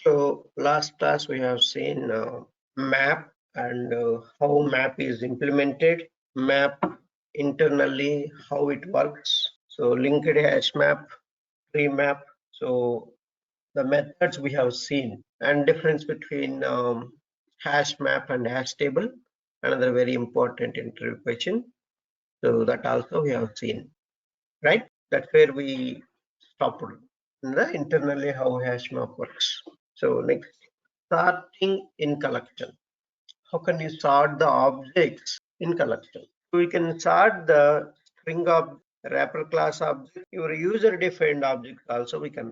So last class we have seen map and how map is implemented, map internally, how it works. So linked hash map, tree map. So the methods we have seen and difference between hash map and hash table. Another very important interview question. So that also we have seen, right? That's where we stopped in the internally how hash map works. So next, sorting in collection. How can you sort the objects in collection? We can sort the string of wrapper class object, your user defined objects also we can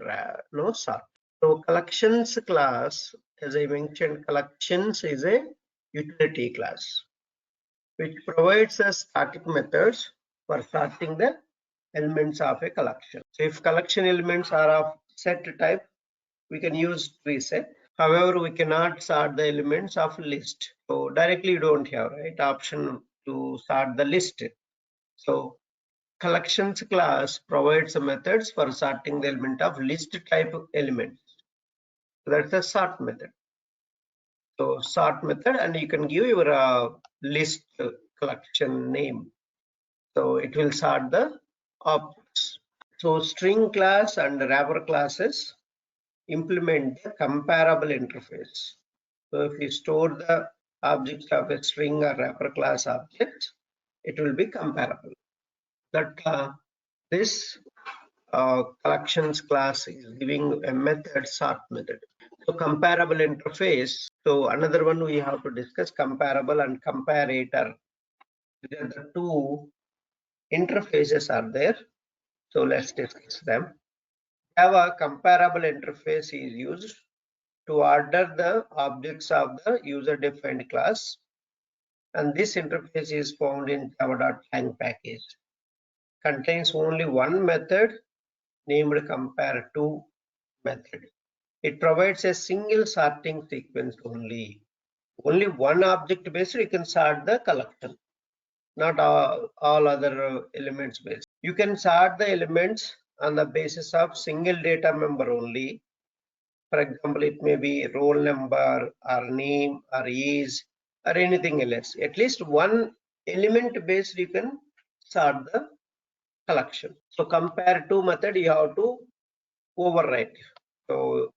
sort. So collections class, as I mentioned, collections is a utility class which provides us static methods for sorting the elements of a collection. So if collection elements are of set type, we can use tree set. However, we cannot sort the elements of list. So directly you don't have right option to sort the list. So collections class provides methods for sorting the element of list type elements. So that's a sort method. So sort method, and you can give your list collection name. So it will sort the objects. So string class and wrapper classes implement a comparable interface. So if you store the objects of a string or wrapper class object, it will be comparable. That this collections class is giving a method, sort method. So comparable interface. So another one we have to discuss, comparable and comparator. The two interfaces are there. So let's discuss them. Java comparable interface is used to order the objects of the user-defined class, and this interface is found in java.lang package. Contains only one method named compare2 method. It provides a single sorting sequence only. Only one object based you can sort the collection, not all other elements based. You can sort the elements on the basis of single data member only. For example, it may be roll number or name or age or anything else. At least one element based you can sort the collection. So compare2 method you have to overwrite. So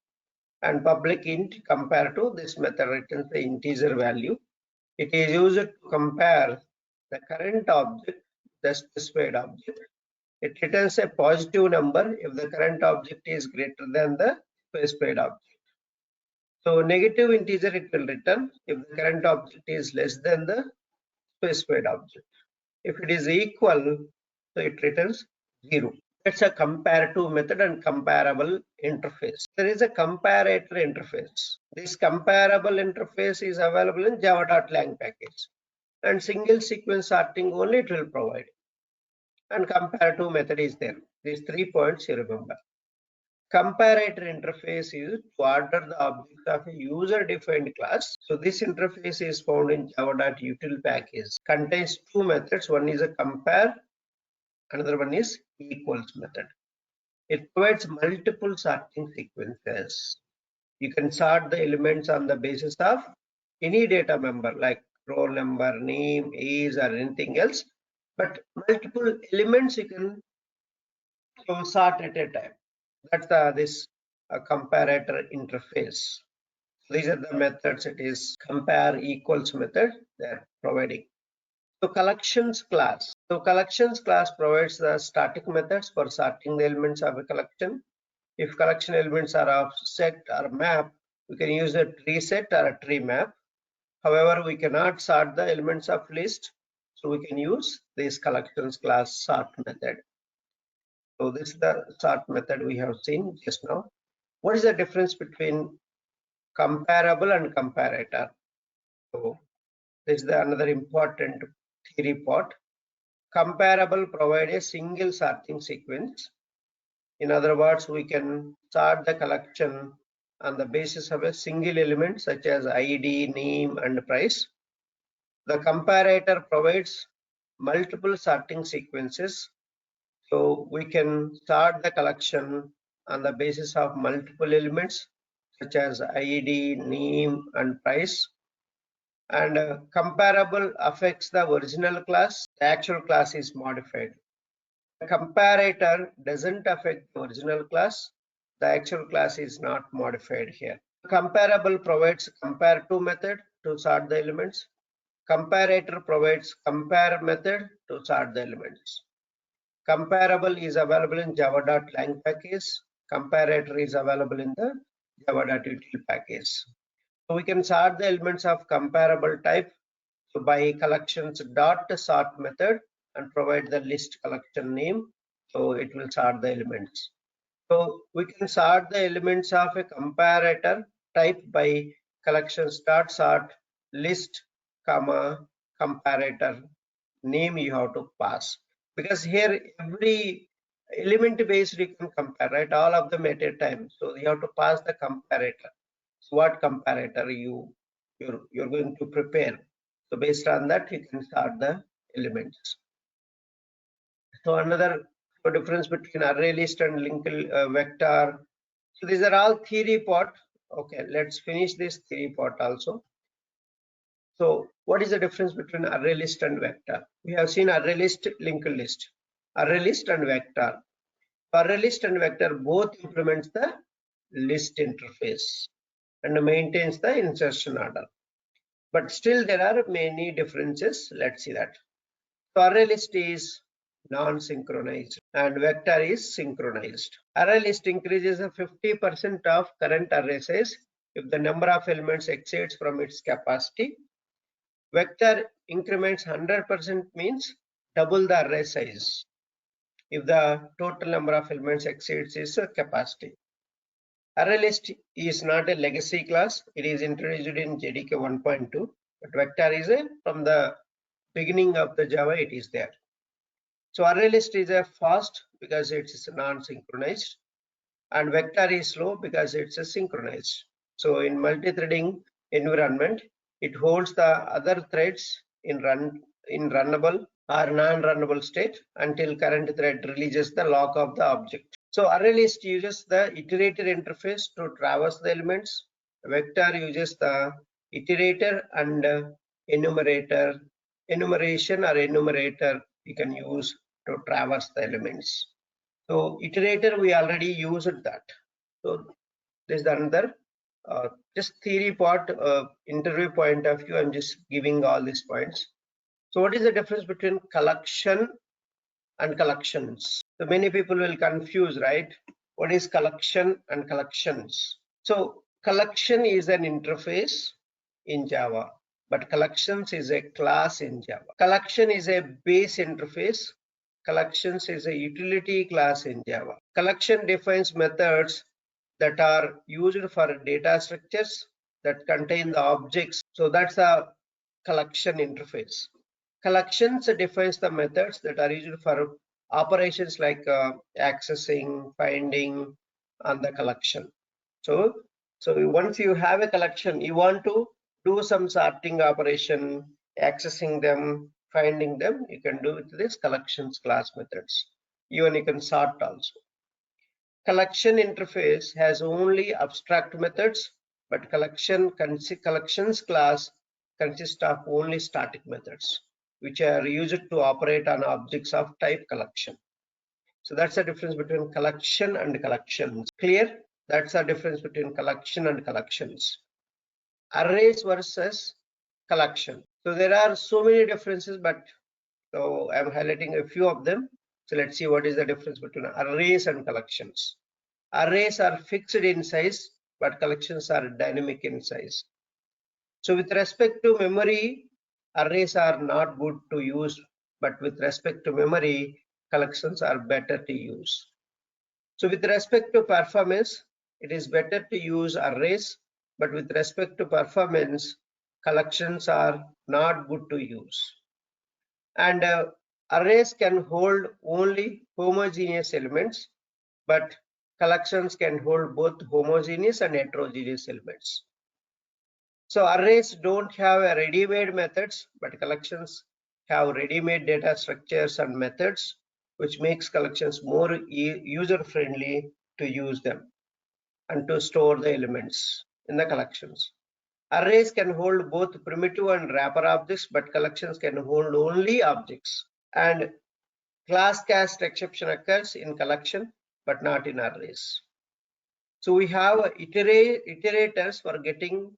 and public int compare2, this method returns the integer value. It is used to compare the current object, the specified object. It returns a positive number if the current object is greater than the specified object. So negative integer it will return if the current object is less than the specified object. If it is equal, so it returns 0. That's a compare2 method and comparable interface. There is a comparator interface. This comparable interface is available in java.lang package, and single sequence sorting only it will provide. And compare2 method is there. These 3 points you remember. Comparator interface is to order the objects of a user-defined class. So this interface is found in java.util package. Contains two methods. One is a compare, another one is equals method. It provides multiple sorting sequences. You can sort the elements on the basis of any data member like roll number, name, age, or anything else. But multiple elements you can sort at a time. That's this comparator interface. These are the methods. It is compare equals method they're providing. So collections class. So collections class provides the static methods for sorting the elements of a collection. If collection elements are of set or map, we can use a tree set or a tree map. However, we cannot sort the elements of list, so we can use this collections class sort method. So this is the sort method we have seen just now. What is the difference between comparable and comparator? So this is the another important theory part. Comparable provide a single sorting sequence. In other words, we can sort the collection on the basis of a single element such as ID, name, and price. The comparator provides multiple sorting sequences. So we can sort the collection on the basis of multiple elements such as ID, name, and price. And comparable affects the original class. The actual class is modified. The comparator doesn't affect the original class. The actual class is not modified here. Comparable provides compare to method to sort the elements. Comparator provides compare method to sort the elements. Comparable is available in java.lang package. Comparator is available in the java.util package. So we can sort the elements of comparable type by collections dot sort method and provide the list collection name. So it will sort the elements. So we can sort the elements of a comparator type by collections dot sort list comma comparator name you have to pass, because here every element based you can compare, right? All of them at a time. So you have to pass the comparator. So what comparator you're going to prepare. So based on that, you can start the elements. So another difference between array list and linked vector. So these are all theory part. Okay, let's finish this theory part also. So what is the difference between array list and vector? We have seen array list, linked list, array list and vector. Array list and vector both implements the list interface and maintains the insertion order. But still there are many differences. Let's see that. So array list is non-synchronized and vector is synchronized. Array list increases 50% of current array size if the number of elements exceeds from its capacity. Vector increments 100% means double the array size if the total number of elements exceeds its capacity. Array list is not a legacy class. It is introduced in JDK 1.2, but vector is from the beginning of the Java it is there. So array list is a fast because it's non-synchronized, and vector is slow because it's a synchronized. So in multi-threading environment, it holds the other threads in runnable or non-runnable state until current thread releases the lock of the object. So array list uses the iterator interface to traverse the elements. Vector uses the iterator and enumeration or enumerator you can use to traverse the elements. So iterator we already used that. So this is another just theory part, interview point of view. I'm just giving all these points. So what is the difference between collection and collections? So many people will confuse, right? What is collection and collections? So collection is an interface in Java, but collections is a class in Java. Collection is a base interface. Collections is a utility class in Java. Collection defines methods that are used for data structures that contain the objects. So that's a collection interface. Collections defines the methods that are used for operations like accessing, finding, and the collection. So once you have a collection, you want to do some sorting operation, accessing them, finding them, you can do with this collections class methods. Even you can sort also. Collection interface has only abstract methods, but collections class consists of only static methods, which are used to operate on objects of type collection. So that's the difference between collection and collections. Clear? That's the difference between collection and collections. Arrays versus collection. So there are so many differences, but so I'm highlighting a few of them. So let's see what is the difference between arrays and collections. Arrays are fixed in size, but collections are dynamic in size. So with respect to memory, arrays are not good to use, but with respect to memory, collections are better to use. So with respect to performance, it is better to use arrays, but with respect to performance, collections are not good to use. And arrays can hold only homogeneous elements, but collections can hold both homogeneous and heterogeneous elements. So arrays don't have a ready-made methods, but collections have ready-made data structures and methods, which makes collections more user-friendly to use them. and to store the elements in the collections. Arrays can hold both primitive and wrapper objects, but collections can hold only objects. And class cast exception occurs in collection, but not in arrays. So we have iterators for getting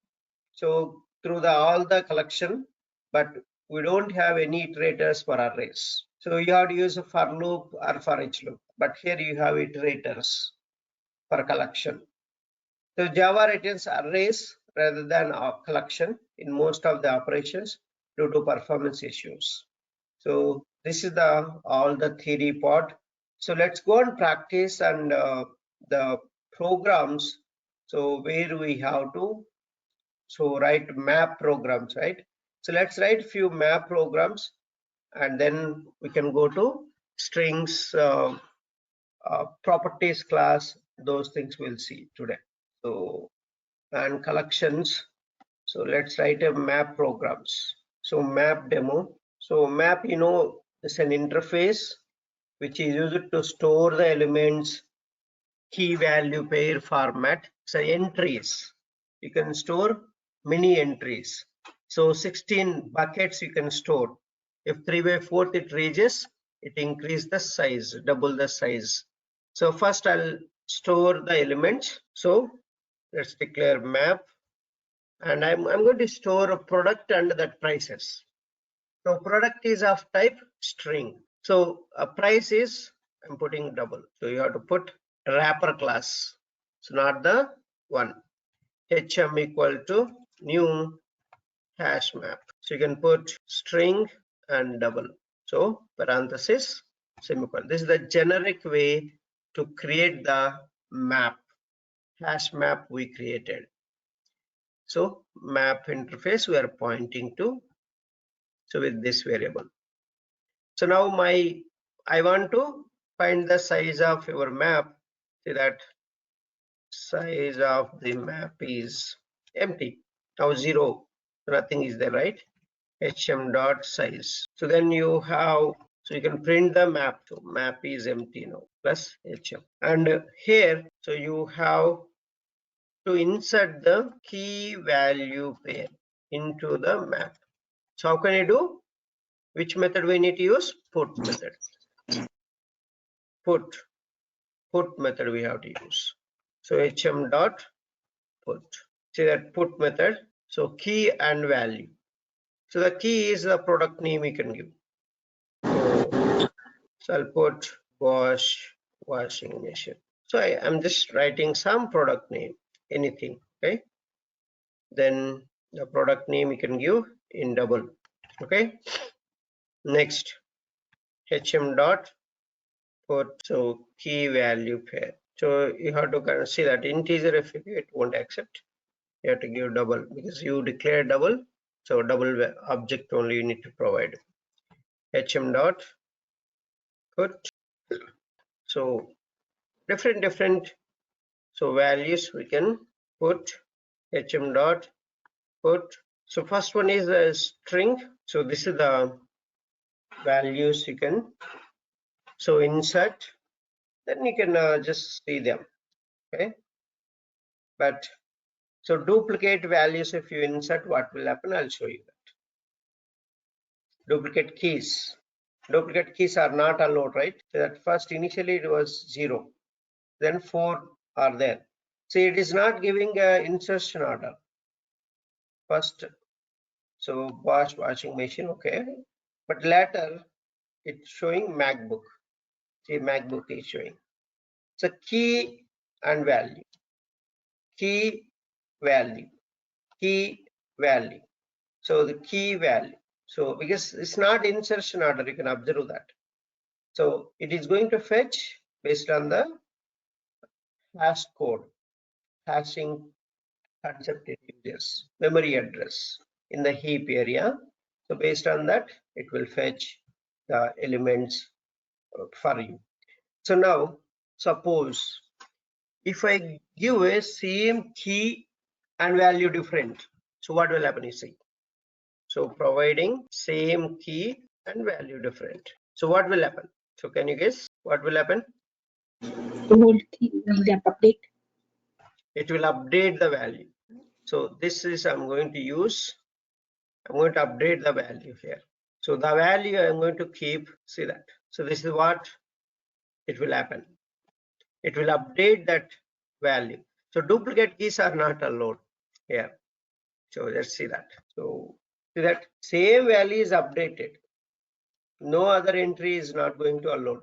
through all the collection, but we don't have any iterators for arrays. So you have to use a for loop or for each loop, but here you have iterators for collection. So Java retains arrays rather than a collection in most of the operations due to performance issues. So this is all the theory part. So let's go and practice and the programs. So where we have to write map programs, right? So let's write few map programs, and then we can go to strings, properties class. Those things we'll see today. So and collections. So let's write a map programs. So map demo. So map, is an interface which is used to store the elements key value pair format. So entries, you can store many entries. So 16 buckets you can store. If 3/4 it reaches, it increase the size, double the size. So first I'll store the elements. So let's declare map, and I'm going to store a product and that prices. So product is of type string. So a price is, I'm putting double. So you have to put wrapper class. So not the one. HM equal to new hash map. So you can put string and double. So parenthesis, semicolon. This is the generic way to create the map, hash map we created. So map interface we are pointing to. So with this variable. So now I want to find the size of your map. See that size of the map is empty. Now 0, nothing is there, right? HM dot size. So then you have, so you can print the map. So map is empty now plus HM. And here, so you have to insert the key value pair into the map. So how can I do? Which method we need to use? Put method. Put method we have to use. So HM dot put. See that put method. So key and value. So the key is the product name you can give. So I'll put Bosch washing machine. So I'm just writing some product name, anything. Okay. Then the product name you can give in double. Okay. Next, HM dot put, so key value pair. So you have to kind of see that integer if it won't accept, you have to give double because you declare double. So double object only you need to provide. HM dot put. So different so values we can put. HM dot put. So first one is a string. So this is the values you can so insert, then you can just see them. Okay, but so duplicate values, if you insert, what will happen? I'll show you that. Duplicate keys are not allowed, right? So that first initially it was 0, then 4 are there. See, it is not giving a insertion order first. So Bosch washing machine, okay, but later it's showing MacBook. See, MacBook is showing. So key and value, key value, key value. So the key value. So because it's not insertion order, you can observe that. So it is going to fetch based on the hash code, hashing concept it uses, memory address in the heap area. So based on that, it will fetch the elements for you. So now suppose if I give a same key and value different, so what will happen? You see, so providing same key and value different, so what will happen? So can you guess what will happen? The whole key will get update. it will update the value. So this is I'm going to update the value here. So the value I'm going to keep, see that. So this is what it will happen. It will update that value. So duplicate keys are not allowed here. So let's see that. So see that same value is updated. No other entry is not going to allow.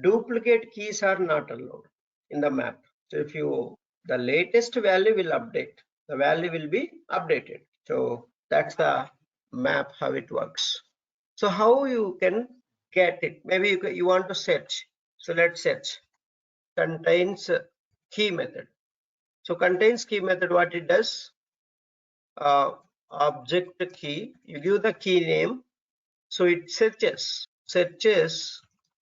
Duplicate keys are not allowed in the map. So if the latest value will update, the value will be updated. So that's the map, how it works. So how you can get it? Maybe you want to search. So let's search contains key method. So contains key method, what it does, object key, you give the key name, so it searches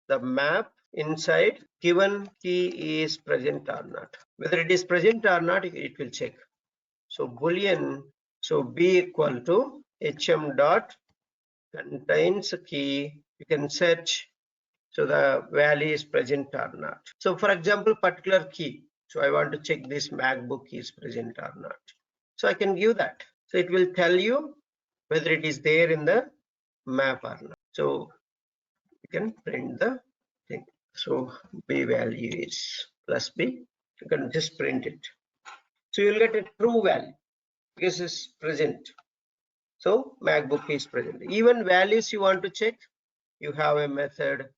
the map inside given key is present or not. Whether it is present or not, it will check. So boolean, so b equal to hm dot contains key, you can search, so the value is present or not. So for example, particular key, so I want to check this MacBook is present or not. So I can give that. So it will tell you whether it is there in the map or not. So you can print the thing. So b value is plus b. You can just print it. So you'll get a true value because it's present. So MacBook is present. Even values you want to check, you have a method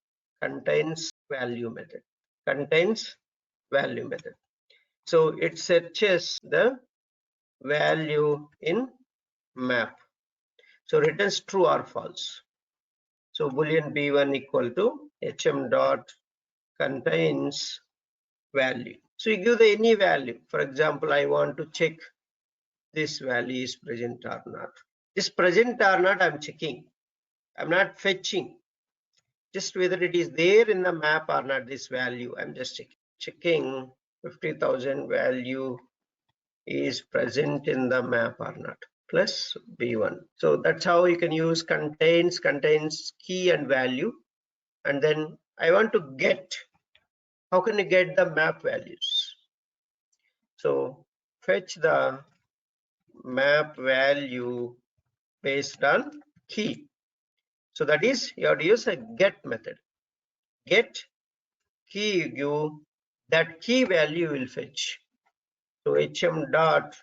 contains value method. Contains value method. So it searches the value in map. So returns true or false. So boolean b1 equal to hm dot contains value. So you give the any value. For example, I want to check this value is present or not. This present or not, I'm checking. I'm not fetching. Just whether it is there in the map or not, this value, I'm just checking 50,000 value is present in the map or not, plus b1. So that's how you can use contains key and value. And then I want to get, how can you get the map values? So fetch the map value based on key. So that is, you have to use a get method. Get key, you give that key value will fetch. So hm dot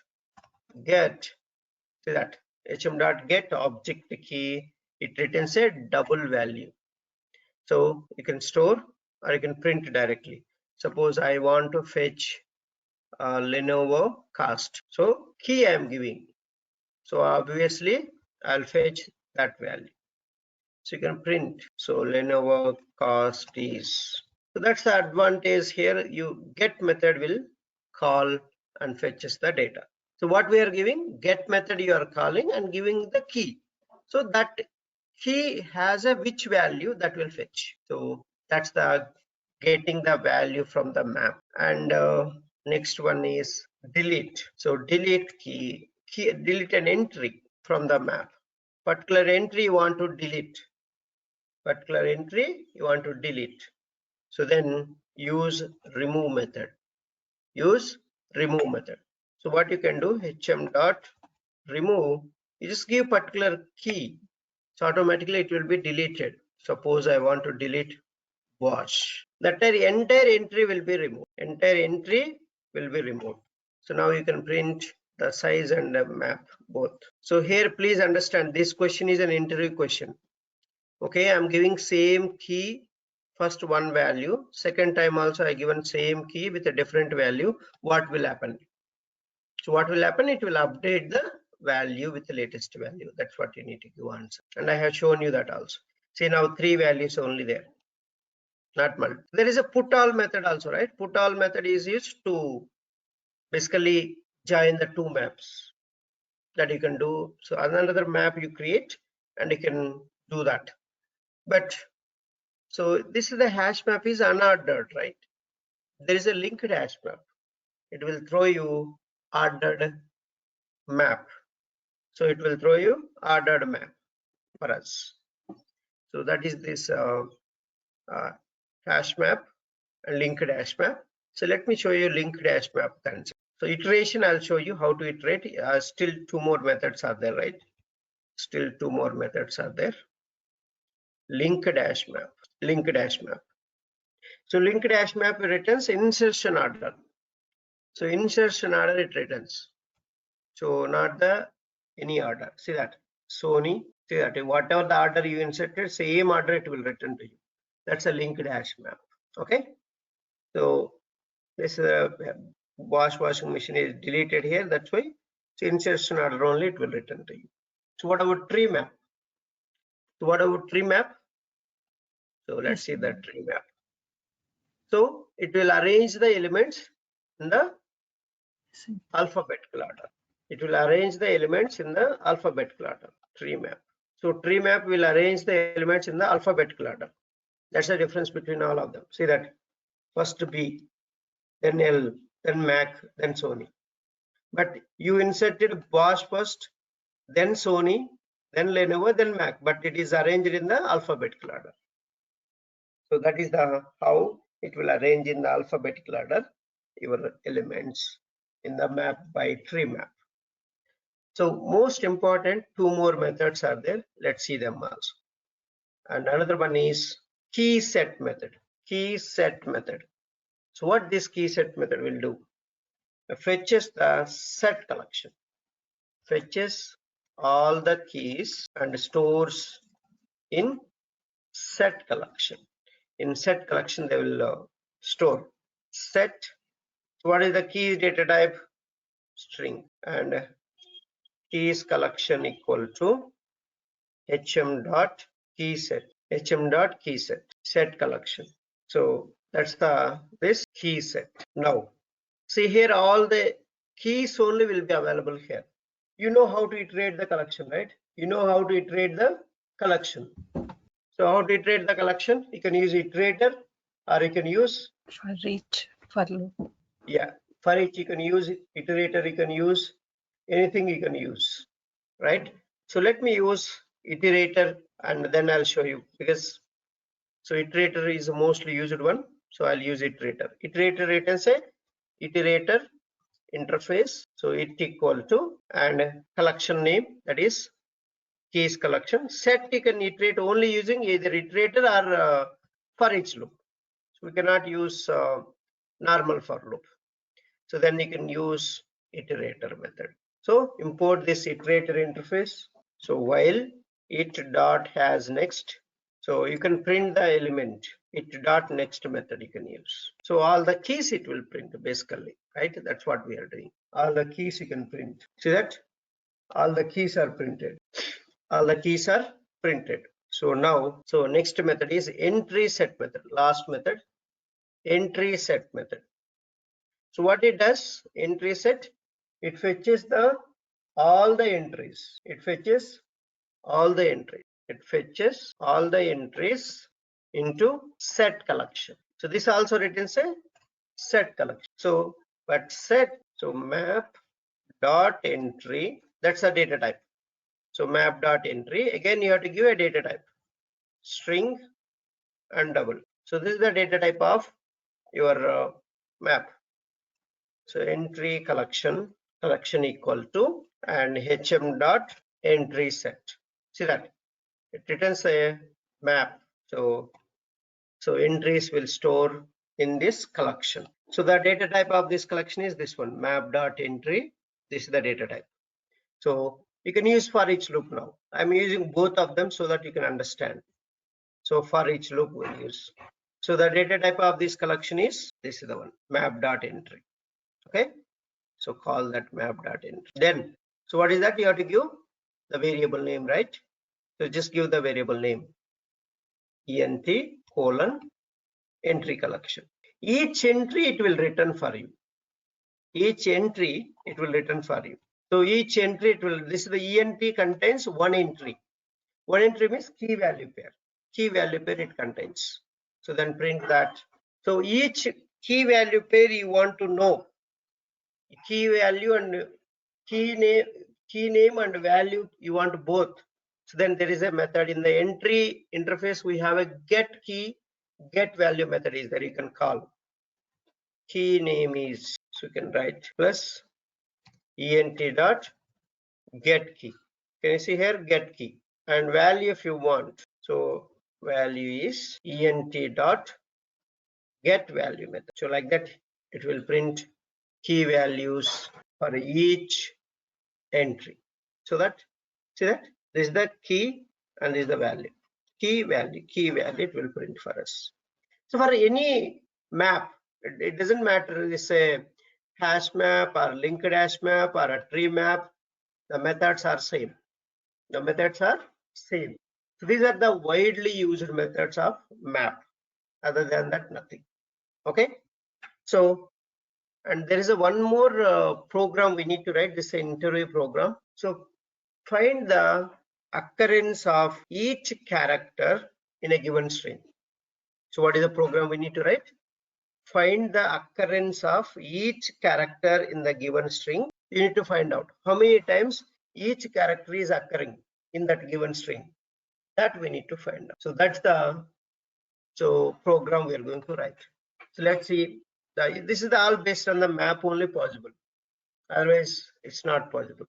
get, see that hm dot get object key, it returns a double value. So you can store or you can print directly. Suppose I want to fetch Lenovo cast. So key I am giving. So obviously I'll fetch that value. So you can print. So Lenovo cost is. So that's the advantage here. You get method will call and fetches the data. So what we are giving, get method you are calling and giving the key. So that key has a which value that will fetch. So that's the getting the value from the map. And next one is delete. So delete key, delete an entry from the map. Particular entry you want to delete. Particular entry you want to delete. So then use remove method. Use remove method. So what you can do, hm dot remove, you just give particular key. So automatically it will be deleted. Suppose I want to delete wash. That entire entry will be removed. Entire entry will be removed. So now you can print the size and the map both. So here please understand, this question is an interview question. Okay, I'm giving same key, first one value, second time also I given same key with a different value. What will happen? So what will happen? It will update the value with the latest value. That's what you need to give answer. And I have shown you that also. See now 3 values only there, not multiple. There is a put all method also, right? Put all method is used to basically join the two maps that you can do. So another map you create and you can do that. But so this is the hash map is unordered, right? There is a linked hash map. It will throw you ordered map. So it will throw you ordered map for us. So that is this hash map and linked hash map. So let me show you linked hash map concept. So iteration, I'll show you how to iterate. Still two more methods are there, right? Still two more methods are there. Link dash map. Link dash map. So link dash map returns insertion order. So insertion order it returns. So not the any order. See that Sony. See that whatever the order you inserted, same order it will return to you. That's a linked hash map. Okay. So this Bosch washing machine is deleted here. That's why it's insertion order only it will return to you. So what about tree map? So what about tree map? So let's see the tree map. So it will arrange the elements in the alphabetical order. It will arrange the elements in the alphabetical order. Tree map. So tree map will arrange the elements in the alphabetical order. That's the difference between all of them. See that first B, then L, then Mac, then Sony. But you inserted Bosch first, then Sony, then Lenovo, then Mac, but it is arranged in the alphabetical order. So that is the how it will arrange in the alphabetical order your elements in the map by tree map. So most important two more methods are there. Let's see them also. And another one is key set method. Key set method. So what this key set method will do? It fetches the set collection. Fetches all the keys and stores in set collection. In set collection they will store set. What is the key data type? String. And keys collection equal to hm dot key set. Hm dot key set. Set collection. So that's the this key set. Now see here all the keys only will be available here. You know how to iterate the collection, right? You know how to iterate the collection. So how to iterate the collection? You can use iterator or you can use for each for loop. Yeah, for each you can use iterator, you can use anything you can use, right? So let me use iterator and then I'll show you because so iterator is the mostly used one. So I'll use iterator. Iterator returns a iterator interface. So it equal to and collection name, that is keys collection. Set you can iterate only using either iterator or for each loop. So we cannot use normal for loop. So then you can use iterator method. So import this iterator interface. So while it dot has next, so you can print the element it dot next method you can use. So all the keys it will print basically, right? That's what we are doing. All the keys you can print. See that? All the keys are printed. All the keys are printed. So now, so next method is entry set method. Last method, entry set method. So what it does, entry set, it fetches all the entries. It fetches all the entries. It fetches all the entries into set collection. So this also returns a set collection. So but set, so map dot entry, that's a data type. So map dot entry, again you have to give a data type, string and double. So this is the data type of your map. So entry collection equal to and hm dot entry set. See that it returns a map. So entries will store in this collection. So the data type of this collection is this one, map dot entry. This is the data type. So you can use for each loop now. I'm using both of them so that you can understand. So for each loop we'll use. So the data type of this collection is this is the one, map dot entry. Okay. So call that map dot entry. Then, so what is that? You have to give the variable name, right? So just give the variable name ent colon entry collection. Each entry it will return for you. Each entry it will return for you. So each entry it will, this is the ent contains one entry. One entry means key value pair. Key value pair it contains. So then print that. So each key value pair you want to know. Key value and key name and value you want both. So then there is a method in the entry interface. We have a get key, get value method is there. You can call key name is, So you can write plus ent dot get key. Can you see here get key and value if you want. So value is ent dot get value method. So like that it will print key values for each entry. So that see that this is the key and this is the value. Key value it will print for us. So for any map, it doesn't matter it's a hash map or linked hash map or a tree map, the methods are same. The methods are same. So these are the widely used methods of map. Other than that, nothing. Okay. So, and there is a one more program we need to write. This is an interview program. So find the occurrence of each character in a given string. So what is the program we need to write? Find the occurrence of each character in the given string. You need to find out how many times each character is occurring in that given string. That we need to find out. So that's the program we are going to write. So let's see. This is all based on the map only possible. Otherwise, it's not possible.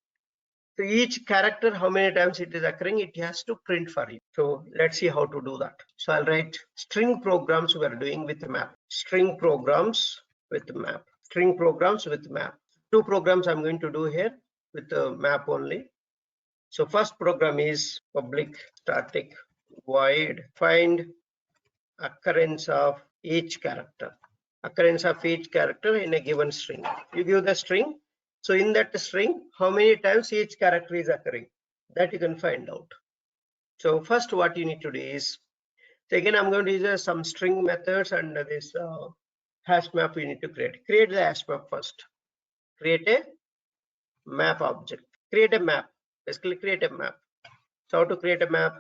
So each character, how many times it is occurring, it has to print for you. So let's see how to do that. So I'll write string programs we are doing with the map. String programs with the map. String programs with map. Two programs I'm going to do here with the map only. So first program is public static void find occurrence of each character. Occurrence of each character in a given string. You give the string. So in that string, how many times each character is occurring? That you can find out. So first what you need to do is, so again I'm going to use some string methods and this hash map we need to create. Create the hash map first. Create a map object. Create a map. Basically create a map. So how to create a map?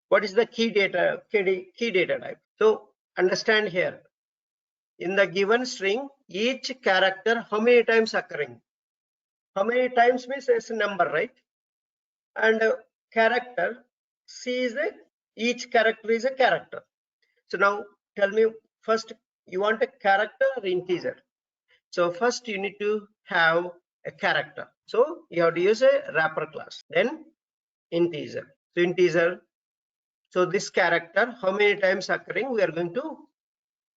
What is the key data type? So understand here. In the given string, each character how many times occurring? How many times means it's a number, right? And character C is each character is a character. So now tell me first, you want a character or integer? So first you need to have a character. So you have to use a wrapper class. Then integer. So integer. So this character how many times occurring? We are going to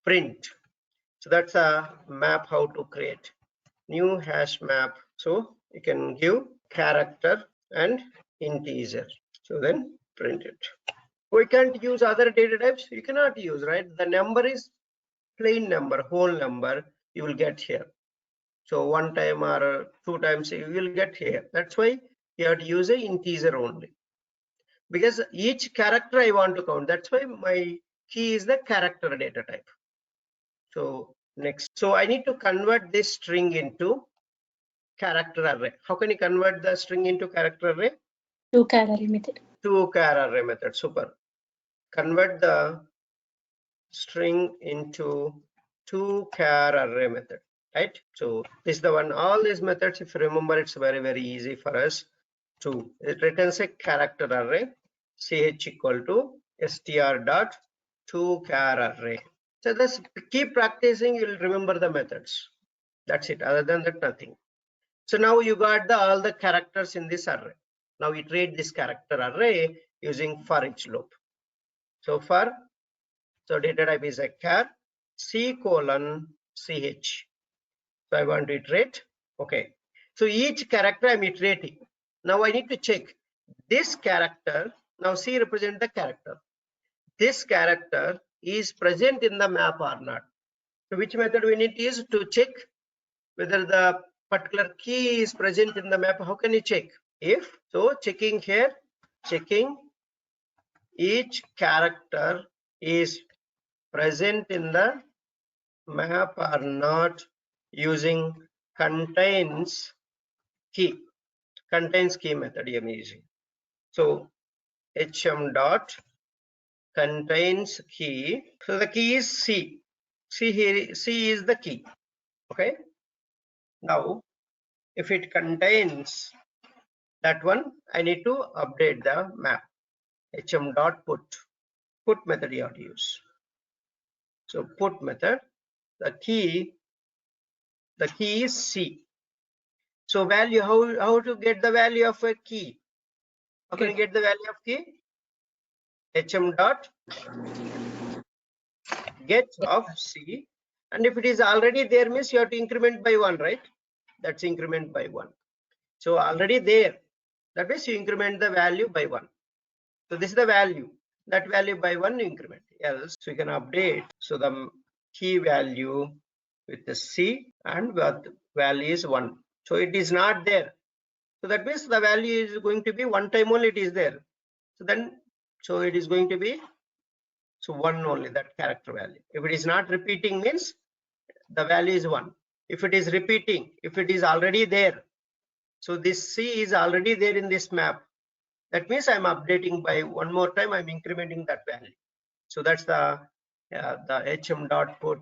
print. So that's a map how to create. New hash map. So you can give character and integer. So then print it. We can't use other data types. You cannot use, right? The number is plain number, whole number you will get here. So one time or two times you will get here. That's why you have to use a integer only. Because each character I want to count. That's why my key is the character data type. So next. So I need to convert this string into character array. How can you convert the string into character array? To-char array method. To-char array method. Super. Convert the string into to-char array method. Right. So this is the one. All these methods, if you remember, it's very easy for us to. It returns a character array. Ch equal to str dot to-char array. So just keep practicing. You'll remember the methods. That's it. Other than that, nothing. So now you got all the characters in this array. Now we iterate this character array using for each loop. So so data type is a char C colon ch. So I want to iterate. Okay. So each character I'm iterating. Now I need to check this character. Now C represent the character. This character is present in the map or not. So which method we need to use to check whether the particular key is present in the map? How can you check? If so, checking here, checking each character is present in the map or not using contains key method I am using. So hm dot contains key. So the key is C. See here, C is the key. Okay. Now if it contains that one, I need to update the map. hm dot put method you have to use. So put method, the key The key is C. So value, how to get the value of a key? How can you get the value of key? HM dot get of C, and if it is already there means you have to increment by 1, right? That's increment by 1. So already there, that means you increment the value by 1. So this is the value, that value by 1 increment, else so you can update. So the key value with the C and what value is 1. So it is not there. So that means the value is going to be one time only it is there. So then, so it is going to be, so 1 only, that character value. If it is not repeating means the value is 1. If it is repeating, if it is already there, so this C is already there in this map. That means I'm updating by one more time, I'm incrementing that value. So that's the HM dot put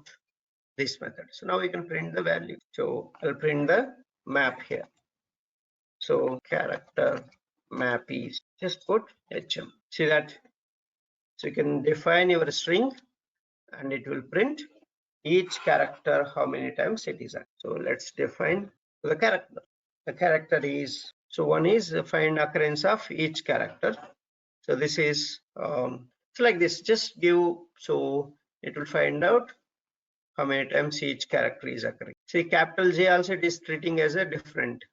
this method. So now we can print the value. So I'll print the map here. So character map is, just put HM. See that? So you can define your string and it will print each character how many times it is. So let's define the character. The character is, so one is the find occurrence of each character. So this is it's like this, just give, so it will find out how many times each character is occurring. See, capital J also it is treating as a different.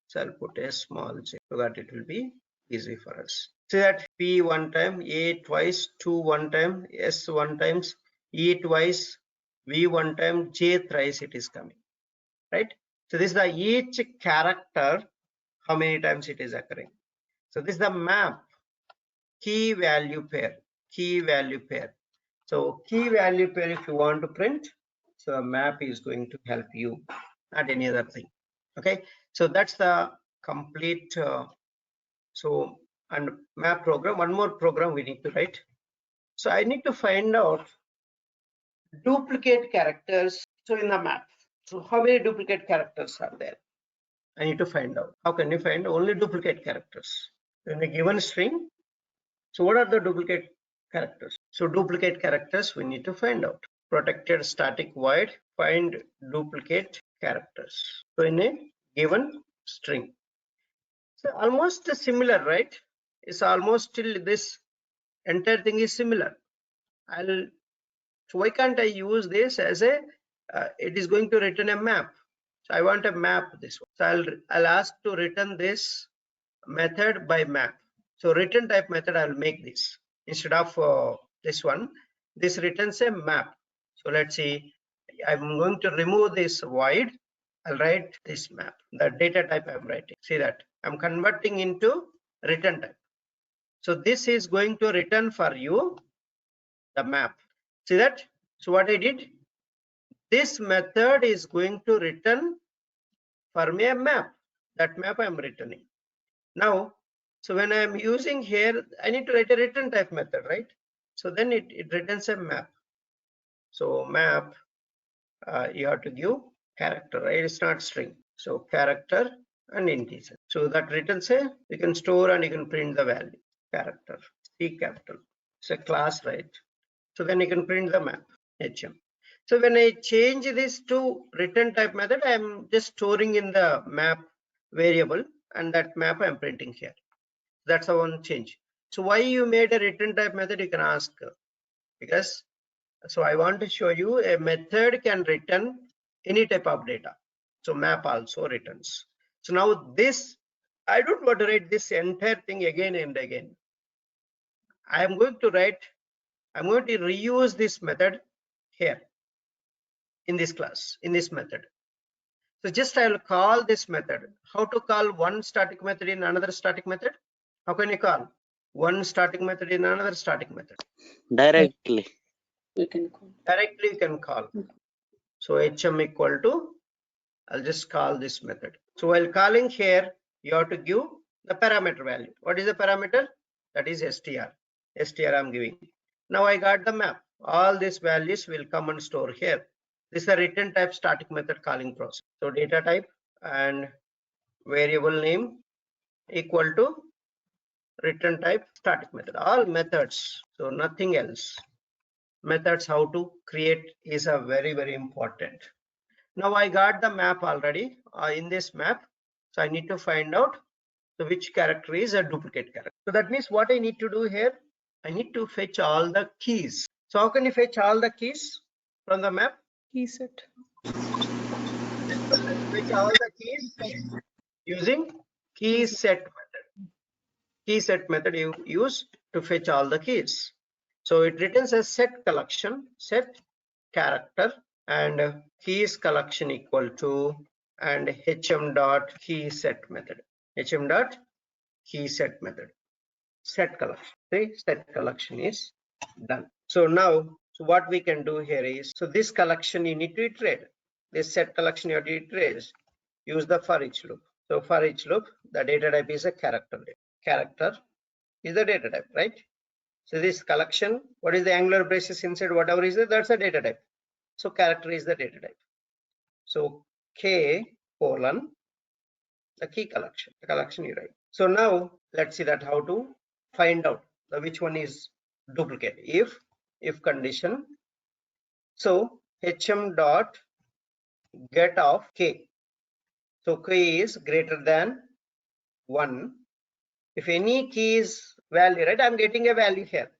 So I'll put a small j so that it will be easy for us. See that P one time, A twice, 2 one time, S one times, E twice, V one time, J thrice it is coming, right? So this is the each character, how many times it is occurring. So this is the map, key value pair, key value pair. So key value pair if you want to print, so the map is going to help you, not any other thing. Okay, so that's the complete so and map program. One more program we need to write. So I need to find out duplicate characters. So in the map, so how many duplicate characters are there? I need to find out. How can you find only duplicate characters in a given string? So what are the duplicate characters? So duplicate characters we need to find out. Protected static void find duplicate characters. So in a given string. So almost similar, right? It's almost still this entire thing is similar. So why can't I use this as a it is going to return a map. So I want a map this one. So I'll ask to return this method by map. So return type method I'll make this instead of this one. This returns a map. So let's see. I'm going to remove this void. I'll write this map. The data type I'm writing. See that I'm converting into return type. So this is going to return for you the map. See that? So what I did, this method is going to return for me a map. That map I'm returning. Now, so when I'm using here, I need to write a return type method, right? So then it returns a map. So map, you have to give character, right? It's not string. So character and integer. So that returns a, you can store and you can print the value. Character, C capital. It's a class, right? So then you can print the map, HM. So when I change this to return type method, I'm just storing in the map variable and that map I'm printing here. That's a one change. So why you made a return type method, you can ask, because so I want to show you a method can return any type of data. So map also returns. So now this, I don't want to write this entire thing again and again. I am going to write, I'm going to reuse this method here in this class, in this method. So just I will call this method. How to call one static method in another static method? How can you call one static method in another static method? Directly. You can call. Directly you can call. So HM equal to, I'll just call this method. So while calling here, you have to give the parameter value. What is the parameter? That is str. Str I'm giving. Now I got the map. All these values will come and store here. This is a return type static method calling process. So data type and variable name equal to return type static method. All methods, so nothing else. Methods how to create is a very important. Now I got the map already in this map. So I need to find out which character is a duplicate character. So that means what I need to do here, I need to fetch all the keys. So how can you fetch all the keys from the map? Key set. Fetch all the keys using key set method. Key set method you use to fetch all the keys. So it returns a set collection, set character, and keys collection equal to and hm dot key set method. Hm dot key set method. Set collection. See, set collection is done. So now, so what we can do here is, so this collection you need to iterate. This set collection you have to iterate. Use the for each loop. So for each loop, the data type is a character. Character is the data type, right? So this collection, what is the angular braces inside whatever is there, that's a data type. So character is the data type. So K colon the key collection, the collection you write. So now let's see that how to find out the which one is duplicate. If condition, so hm dot get of K. So K is greater than 1. If any key is value, right, I'm getting a value here.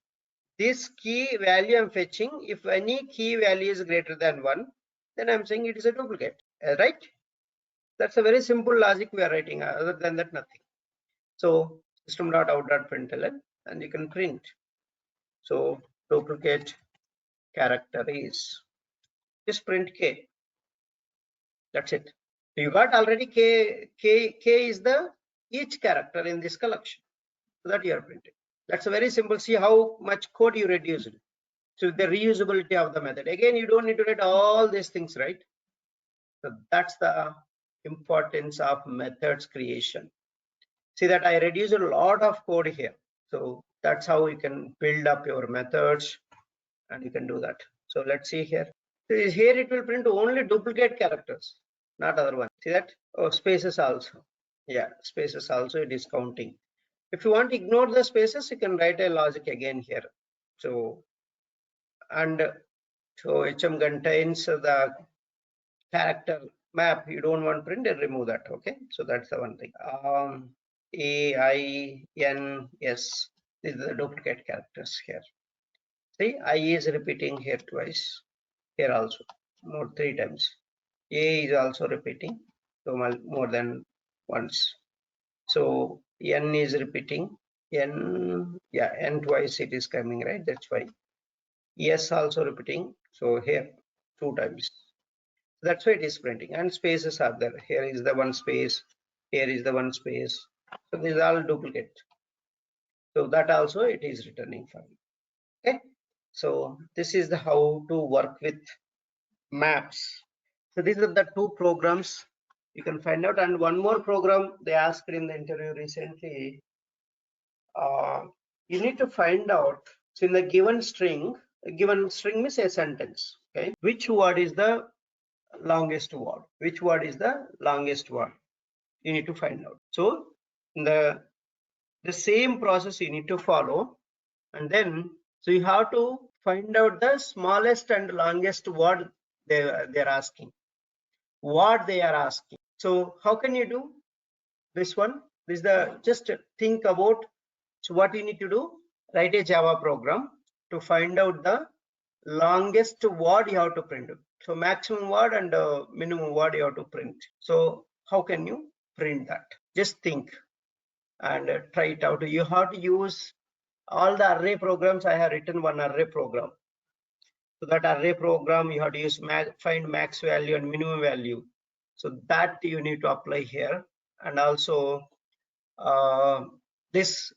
This key value I'm fetching, if any key value is greater than 1, then I'm saying it is a duplicate, right? That's a very simple logic we are writing. Other than that, nothing. So system.out.println, and you can print. So duplicate character is just print K. That's it. You got already K is the each character in this collection. So that you are printing. That's a very simple. See how much code you reduced. So the reusability of the method. Again, you don't need to write all these things, right? So that's the importance of methods creation. See that I reduced a lot of code here. So that's how you can build up your methods, and you can do that. So let's see here. So here it will print only duplicate characters, not other one. See that? Oh, spaces also. Yeah, spaces also it is counting. If you want to ignore the spaces, you can write a logic again here. So and so HM contains the character map. You don't want print, remove that. Okay, so that's the one thing. A, I, N, S. These are the duplicate characters here. See, I is repeating here twice. Here also, more 3 times. A is also repeating, so more than once. So N is repeating. N, yeah, N twice it is coming, right? That's why. S also repeating. So here 2 times. That's why it is printing, and spaces are there. Here is the one space, here is the one space. So these are all duplicate. So that also it is returning for me. Okay. So this is the how to work with maps. So these are the 2 programs you can find out, and one more program they asked in the interview recently. You need to find out, so in the given string means a sentence. Okay, which word is the longest word? Which word is the longest word? You need to find out. So in the same process you need to follow, and then so you have to find out the smallest and longest word they're asking. What they are asking. So how can you do this one? This is the just think about. So what you need to do? Write a Java program to find out the longest word you have to print. So maximum word and minimum word you have to print. So how can you print that? Just think and try it out. You have to use all the array programs. I have written one array program. So that array program you have to use find max value and minimum value. So that you need to apply here, and also this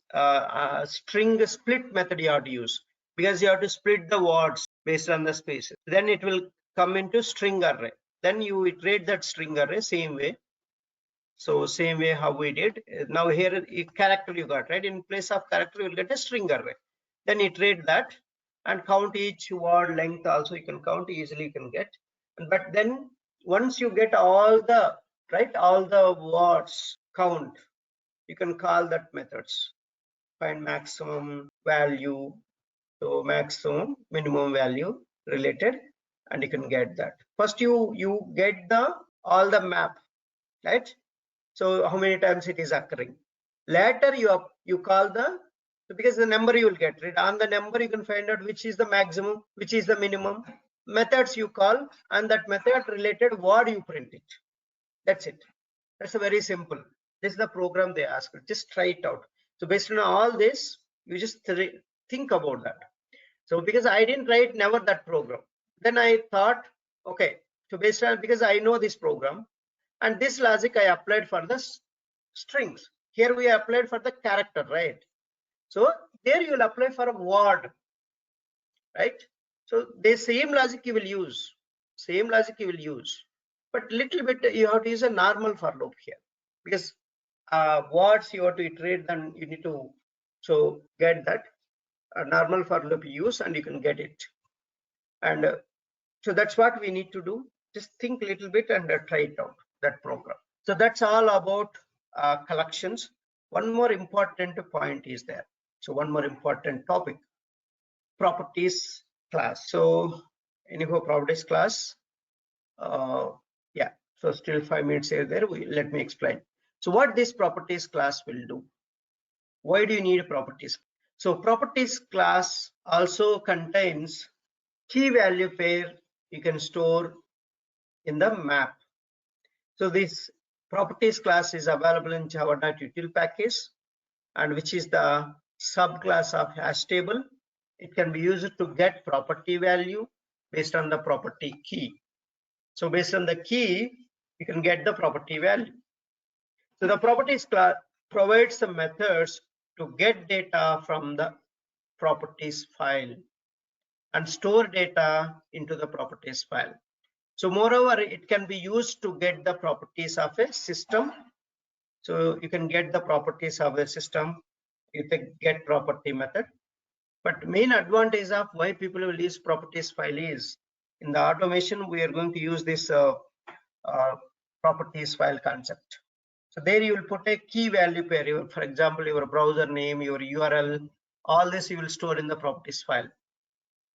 string split method you have to use, because you have to split the words based on the spaces. Then it will come into string array. Then you iterate that string array same way. So same way how we did. Now here character you got, right? In place of character you will get a string array. Then iterate that and count each word length also. You can count easily, you can get. But then once you get all the all the words count, you can call that methods. Find maximum value, so maximum minimum value related, and you can get that. First you get all the map, right? So how many times it is occurring. Later you call because the number you will get, right? On the number you can find out which is the maximum, which is the minimum. Methods you call, and that method related what you print it. That's it. That's a very simple. This is the program they ask. Just try it out. So based on all this, you just think about that. So because I didn't write never that program, then I thought, okay, so based on, because I know this program, and this logic I applied for the strings. Here we applied for the character, right? So there you will apply for a word, right? So the same logic you will use, but little bit you have to use a normal for loop here, because words you have to iterate, then you need to get that normal for loop use, and you can get it. And so that's what we need to do. Just think a little bit and try it out, that program. So that's all about collections. One more important point is there. So one more important topic, properties class. So anyhow, properties class. Yeah, so still 5 minutes here there. Let me explain. So what this properties class will do? Why do you need a properties? So properties class also contains key value pair you can store in the map. So this properties class is available in java.util package, and which is the subclass of hash table. It can be used to get property value based on the property key. So based on the key, you can get the property value. So the properties class provides the methods to get data from the properties file and store data into the properties file. So moreover, it can be used to get the properties of a system. So you can get the properties of a system with the get property method. But main advantage of why people will use properties file is in the automation, we are going to use this properties file concept. So there you will put a key value pair, for example, your browser name, your URL, all this you will store in the properties file.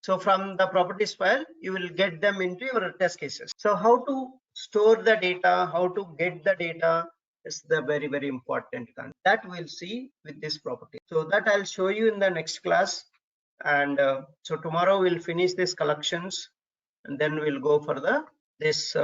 So from the properties file, you will get them into your test cases. So how to store the data, how to get the data is the very, very important concept that we'll see with this property. So that I'll show you in the next class. And so tomorrow we'll finish these collections, and then we'll go for this